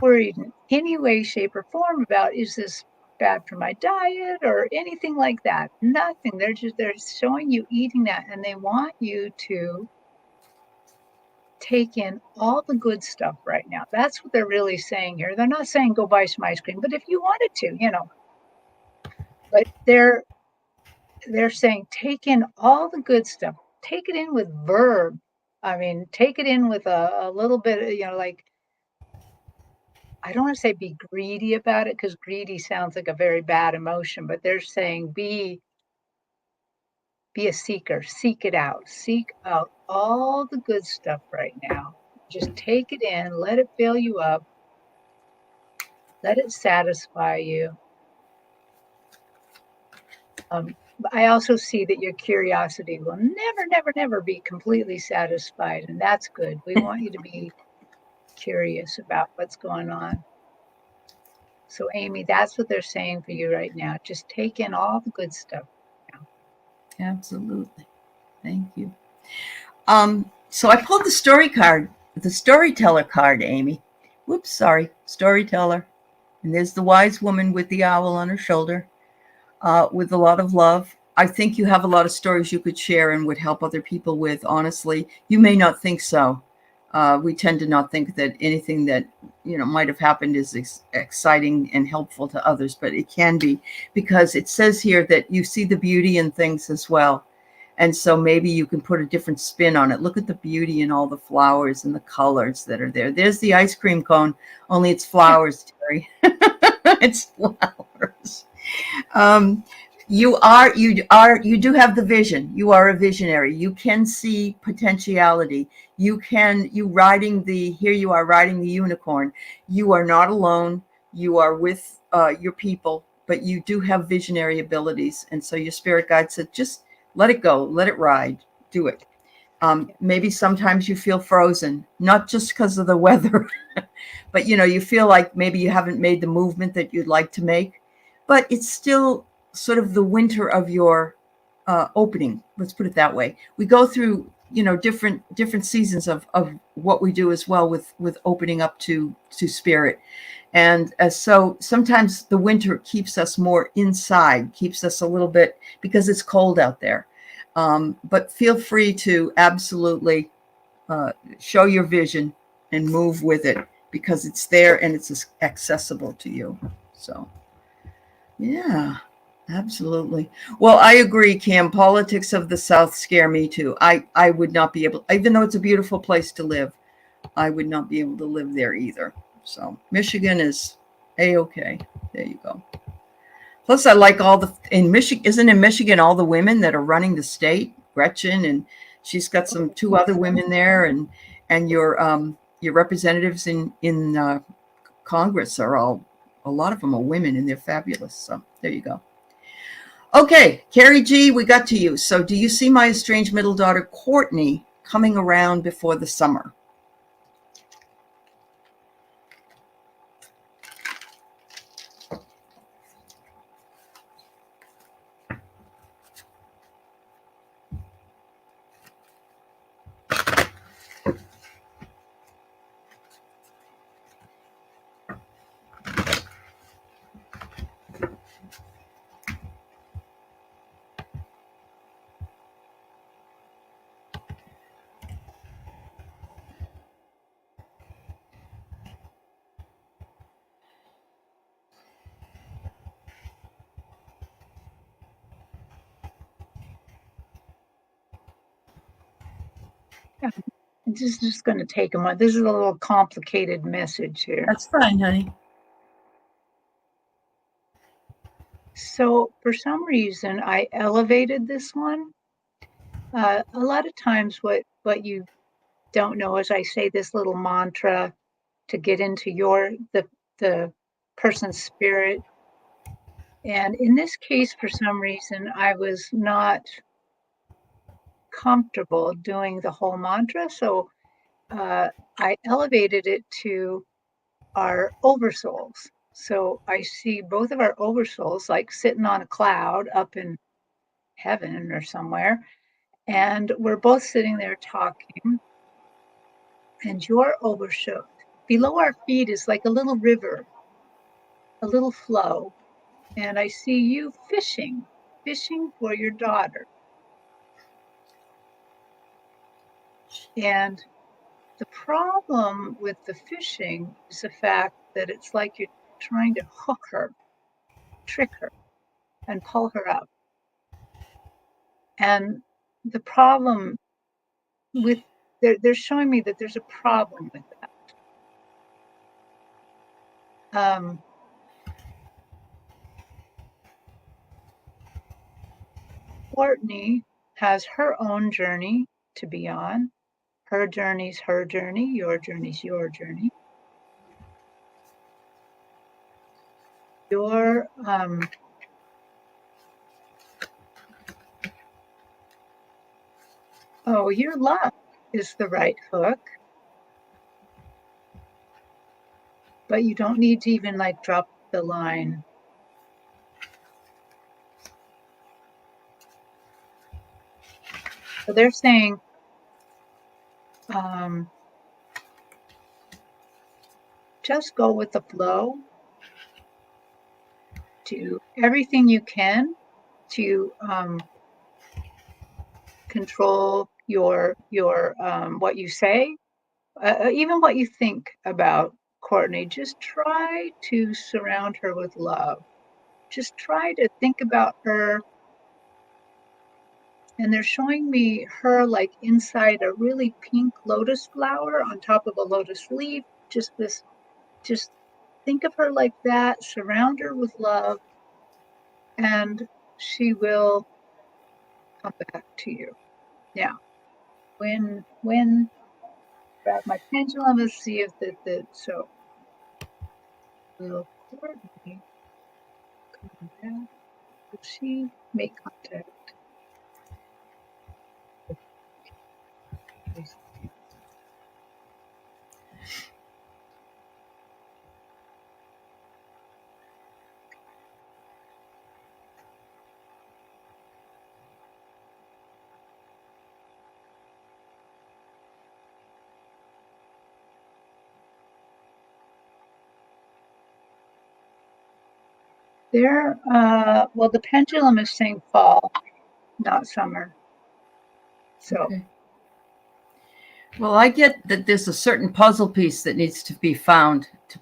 worried in any way, shape, or form about is this bad for my diet or anything like that. Nothing. They're showing you eating that, and they want you to take in all the good stuff right now. That's what they're really saying here. They're not saying go buy some ice cream, but if you wanted to, but they're saying take in all the good stuff. Take it in with verb. I mean, take it in with a little bit, like, I don't want to say be greedy about it, because greedy sounds like a very bad emotion, but they're saying be a seeker, seek it out, seek out all the good stuff right now. Just take it in, let it fill you up, let it satisfy you. I also see that your curiosity will never, never, never be completely satisfied, and that's good. We want you to be curious about what's going on. So, Amy, that's what they're saying for you right now. Just take in all the good stuff now. Absolutely. Thank you. So I pulled the storyteller card, Amy. Whoops, sorry, storyteller. And there's the wise woman with the owl on her shoulder, with a lot of love. I think you have a lot of stories you could share and would help other people with. Honestly, you may not think so. We tend to not think that anything that might have happened is exciting and helpful to others, but it can be, because it says here that you see the beauty in things as well. And so maybe you can put a different spin on it. Look at the beauty in all the flowers and the colors that are there. There's the ice cream cone, only it's flowers, Terri. It's flowers. You do have the vision. You are a visionary. You can see potentiality. You riding here you are riding the unicorn. You are not alone. You are with your people, but you do have visionary abilities. And so your spirit guide said, just let it go, let it ride, do it. Maybe sometimes you feel frozen, not just because of the weather, but you feel like maybe you haven't made the movement that you'd like to make, but it's still sort of the winter of your opening. Let's put it that way. We go through, different seasons of what we do as well with opening up to spirit. And so sometimes the winter keeps us more inside, keeps us a little bit, because it's cold out there. But feel free to absolutely show your vision and move with it, because it's there and it's accessible to you. So, yeah, absolutely. Well, I agree, Cam. Politics of the South scare me too. I would not be able, even though it's a beautiful place to live, I would not be able to live there either. So Michigan is A-okay. There you go. Plus, I like in Michigan, isn't in Michigan all the women that are running the state? Gretchen, and she's got two other women there, and your representatives in Congress are a lot of them are women, and they're fabulous. So there you go. Okay, Carrie G, we got to you. So do you see my estranged middle daughter, Courtney, coming around before the summer? Yeah. This is just going to take a month. This is a little complicated message here. That's fine, honey. So for some reason, I elevated this one. A lot of times what you don't know is I say this little mantra to get into the person's spirit. And in this case, for some reason, I was not comfortable doing the whole mantra. So I elevated it to our oversouls. So I see both of our oversouls like sitting on a cloud up in heaven or somewhere. And we're both sitting there talking. And your oversoul, below our feet is like a little river, a little flow. and I see you fishing for your daughter. And the problem with the fishing is the fact that it's like you're trying to hook her, trick her, and pull her up. And the problem with they're showing me that there's a problem with that. Courtney has her own journey to be on. Her journey's her journey, your journey's your journey. Your your luck is the right hook, but you don't need to even like drop the line. So they're saying just go with the flow. Do everything you can to control your what you say, even what you think about Courtney. Just try to surround her with love. Just try to think about her. And they're showing me her like inside a really pink lotus flower on top of a lotus leaf. Just think of her like that, surround her with love, and she will come back to you. Now, when grab my pendulum and see if so will Courtney come back? Will she make contact? There, well, the pendulum is saying fall, not summer. So, Okay. Well, I get that there's a certain puzzle piece that needs to be found to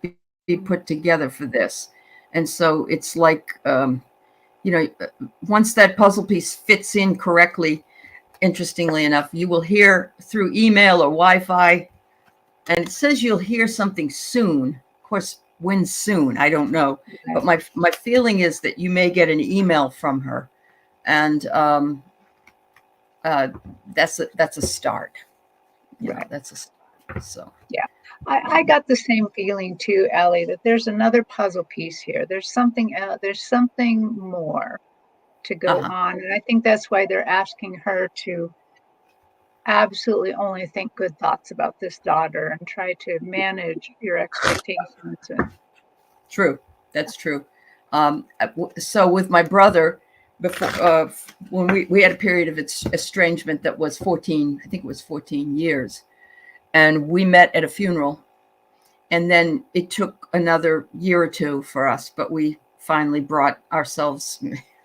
be put together for this. And so it's like, once that puzzle piece fits in correctly, interestingly enough, you will hear through email or Wi-Fi, and it says you'll hear something soon. Of course, when soon, I don't know. But my feeling is that you may get an email from her, and that's a start. That's a start. So yeah, I got the same feeling too, Ellie, that there's another puzzle piece here. There's something else. There's something more to go on, and I think that's why they're asking her to absolutely only think good thoughts about this daughter and try to manage your expectations. True, that's true. So with my brother, before when we had a period of estrangement that was 14, I think it was 14 years, and we met at a funeral, and then it took another year or two for us, but we finally brought ourselves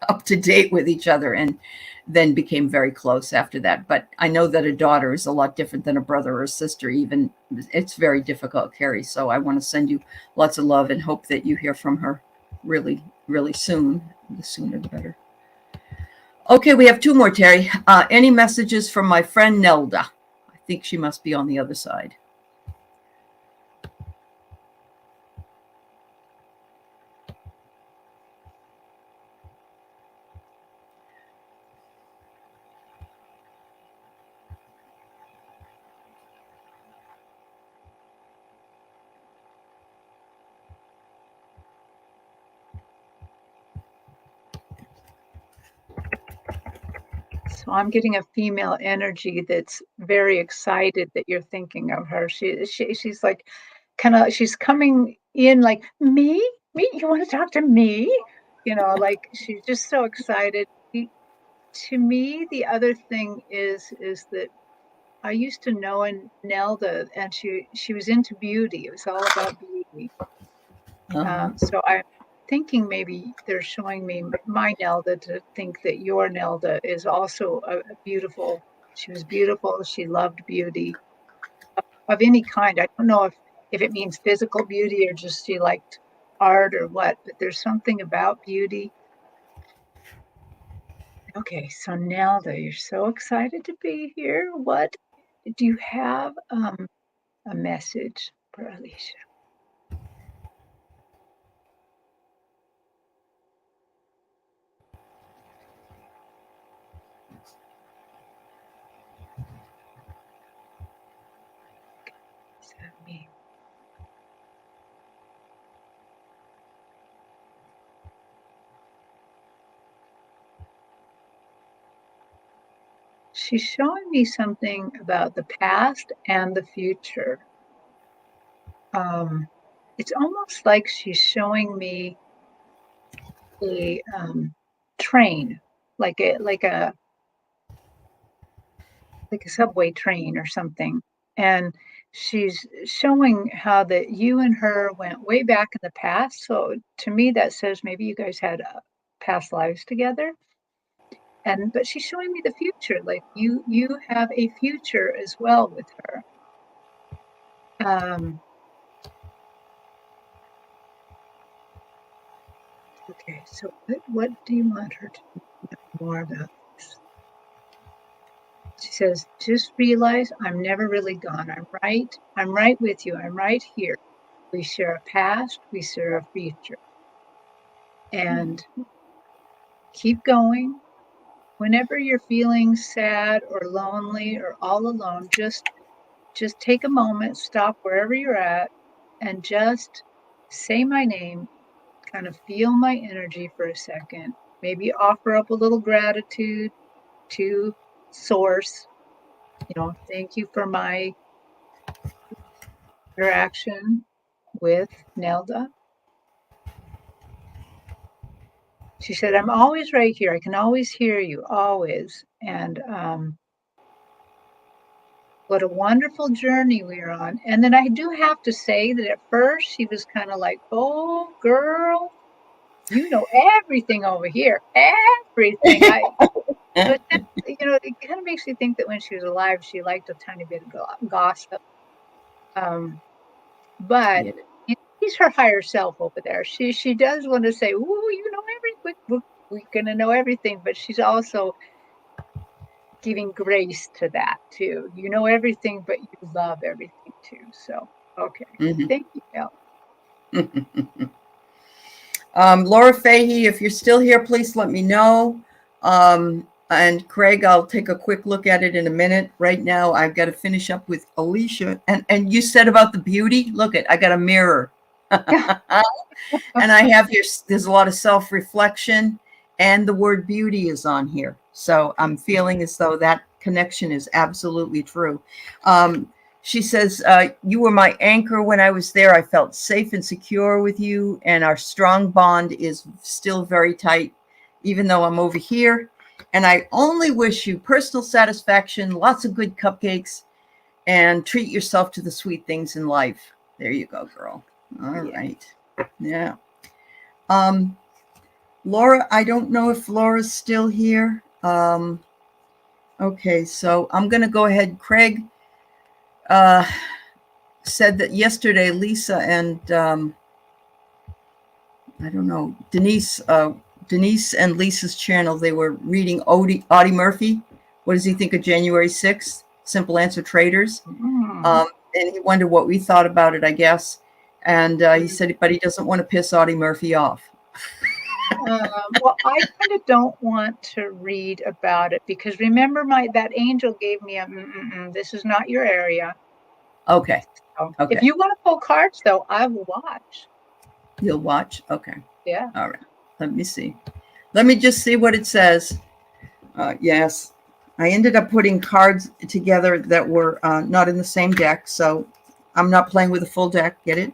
up to date with each other, and then became very close after that. But I know that a daughter is a lot different than a brother or a sister. Even it's very difficult, Carrie. So I want to send you lots of love and hope that you hear from her really, really soon. The sooner the better. Okay, we have two more, Terry. Any messages from my friend Nelda? I think she must be on the other side. So I'm getting a female energy that's very excited that you're thinking of her. She's like she's coming in like, me? You want to talk to me? Like she's just so excited. To me, the other thing is that I used to know Nelda, and she was into beauty. It was all about beauty. So I'm thinking maybe they're showing me my Nelda to think that your Nelda is also a beautiful. She was beautiful. She loved beauty of any kind. I don't know if it means physical beauty or just she liked art or what, but there's something about beauty. Okay, so Nelda, you're so excited to be here. What do you have a message for Alicia? What does that mean? She's showing me something about the past and the future. It's almost like she's showing me a train, like a subway train or something. And she's showing how that you and her went way back in the past. So to me, that says maybe you guys had past lives together. And but she's showing me the future, like you have a future as well with her. Um, okay, so what do you want her to know more about this? She says, just realize I'm never really gone. I'm right. I'm right with you. I'm right here. We share a past, we share a future. And keep going. Whenever you're feeling sad or lonely or all alone, just take a moment, stop wherever you're at, and just say my name, kind of feel my energy for a second. Maybe offer up a little gratitude to source. Thank you for my interaction with Nelda. She said, I'm always right here. I can always hear you, always. And what a wonderful journey we are on. And then I do have to say that at first she was kind of like, oh, girl, you know everything over here, everything. But it kind of makes you think that when she was alive, she liked a tiny bit of gossip. But Yeah. She's her higher self over there. She does want to say, "Ooh, you know everything. We're gonna know everything," but she's also giving grace to that too. You know everything, but you love everything too. So, okay, thank you, Mel. Laura Fahey, if you're still here, please let me know. And Craig, I'll take a quick look at it in a minute. Right now, I've got to finish up with Alicia. And you said about the beauty. Look I got a mirror. And I have here, there's a lot of self-reflection, and the word beauty is on here. So I'm feeling as though that connection is absolutely true. She says, you were my anchor when I was there. I felt safe and secure with you, and our strong bond is still very tight, even though I'm over here. And I only wish you personal satisfaction, lots of good cupcakes, and treat yourself to the sweet things in life. There you go, girl. All right. Yeah. Laura, I don't know if Laura's still here. Okay, so I'm going to go ahead. Craig said that yesterday Lisa and I don't know, Denise and Lisa's channel, they were reading Audie Murphy. What does he think of January 6th? Simple Answer Traders. And he wondered what we thought about it, I guess. And he said, but he doesn't want to piss Audie Murphy off. Well, I kind of don't want to read about it because remember, that angel gave me this is not your area. Okay. So, if you want to pull cards, though, I will watch. You'll watch? Okay. Yeah. All right. Let me see. Let me just see what it says. Yes. I ended up putting cards together that were not in the same deck, so I'm not playing with a full deck. Get it?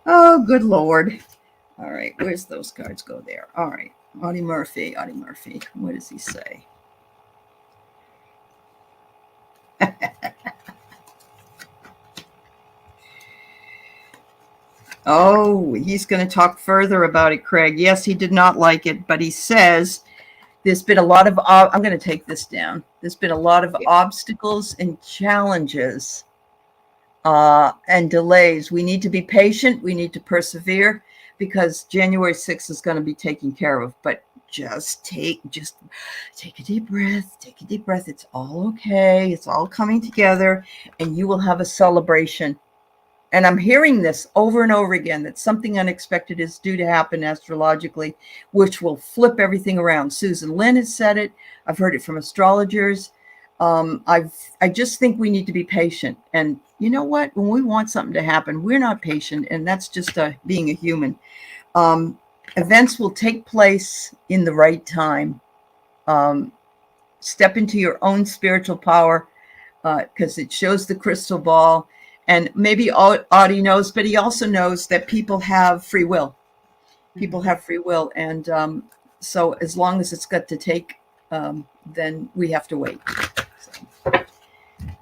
Oh, good Lord. All right. Where's those cards go there? All right. Audie Murphy. What does he say? Oh, he's going to talk further about it, Craig. Yes, he did not like it, but he says there's been a lot of, I'm going to take this down. There's been a lot of Yeah. obstacles and challenges and delays. We need to be patient. We need to persevere because January 6th is going to be taken care of. But just take a deep breath. Take a deep breath. It's all okay. It's all coming together, and you will have a celebration. And I'm hearing this over and over again that something unexpected is due to happen astrologically, which will flip everything around. Susan Lynn has said it. I've heard it from astrologers. I just think we need to be patient. And you know what? When we want something to happen, we're not patient, and that's just being a human. Events will take place in the right time. Step into your own spiritual power because it shows the crystal ball. And maybe Audie knows, but he also knows that people have free will. People have free will. And so as long as it's got to take, then we have to wait. So.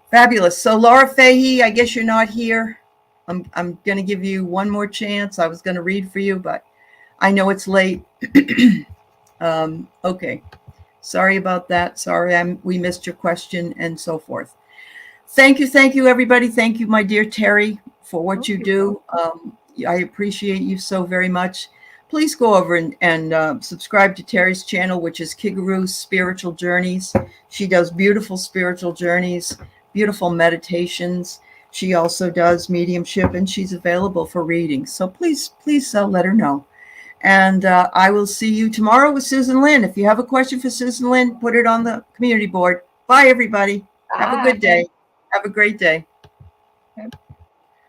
Fabulous. So Laura Fahey, I guess you're not here. I'm going to give you one more chance. I was going to read for you, but I know it's late. Okay. Sorry about that. Sorry, we missed your question and so forth. Thank you, everybody. Thank you, my dear Terri, for what you do. I appreciate you so very much. Please go over and subscribe to Terri's channel, which is Kigaru's Spiritual Journeys. She does beautiful spiritual journeys, beautiful meditations. She also does mediumship, and she's available for readings. So please let her know. And I will see you tomorrow with Susan Lynn. If you have a question for Susan Lynn, put it on the community board. Bye, everybody. Have a good day. Have a great day.